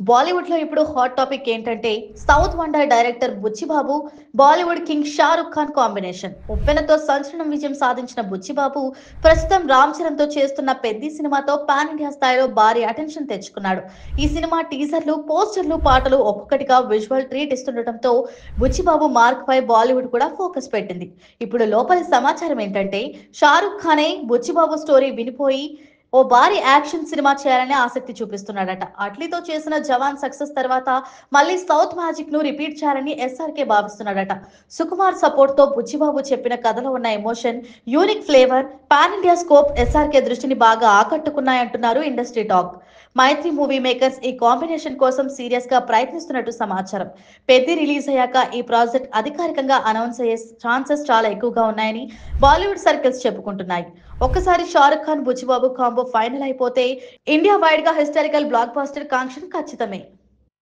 బాలీవుడ్ లో ఇప్పుడు hot topic ఏంటంటే south wonder director Buchibabu Bollywood king Shahrukh Khan combination. ఉప్పెనతో సంచలనం విజయం సాధించిన బుచ్చిబాబు ప్రస్తుతం రామ్ చరణ్ తో చేస్తున్న పెద్ది సినిమాతో పాన్ ఇండియా స్థాయిలో భారీ అటెన్షన్ తెచ్చుకున్నాడు. ఈ సినిమా టీజర్లు, పోస్టర్లు, పాటలు ఒక్కొక్కటిగా విజువల్ ట్రీట్ ఇస్తుండటంతో బుచ్చిబాబు మార్క్ పై బాలీవుడ్ కూడా ఫోకస్ పెట్టింది. ఇప్పుడు లోపలి సమాచారం ఏంటంటే షారుఖ్ ఖానే బుచ్చిబాబు స్టోరీ వినిపోయి ఓ భారీ యాక్షన్ సినిమా చేయాలని ఆసక్తి చూపిస్తున్నాడట. అట్లీతో చేసిన జవాన్ సక్సెస్ తర్వాత మళ్ళీ సౌత్ మ్యాజిక్ ను రిపీట్ చేయాలని ఎస్ఆర్కే భావిస్తున్నాడట. సుకుమార్ సపోర్ట్ తో బుచ్చిబాబు చెప్పిన కథలో ఉన్న emotion, unique flavour, pan India scope SRK దృష్టిని బాగా ఆకట్టుకున్నాయంటున్నారు ఇండస్ట్రీ టాక్. మైత్రి మూవీ మేకర్స్ ఈ కాంబినేషన్ కోసం సీరియస్ గా ప్రయత్నిస్తున్నట్టు సమాచారం. పెద్ది రిలీజ్ అయ్యాక ఈ ప్రాజెక్ట్ అధికారికంగా అనౌన్స్ అయ్యే ఛాన్సెస్ చాలా ఎక్కువగా ఉన్నాయని బాలీవుడ్ సర్కిల్స్ చెప్పుకుంటున్నాయి. ఒక్కసారి షారుఖ్ ఖాన్ బుచ్చిబాబు కాంబో ఫైనల్ అయిపోతే ఇండియా వైడ్ గా హిస్టారికల్ బ్లాక్ బాస్టర్ కాంక్షలు ఖచ్చితమే.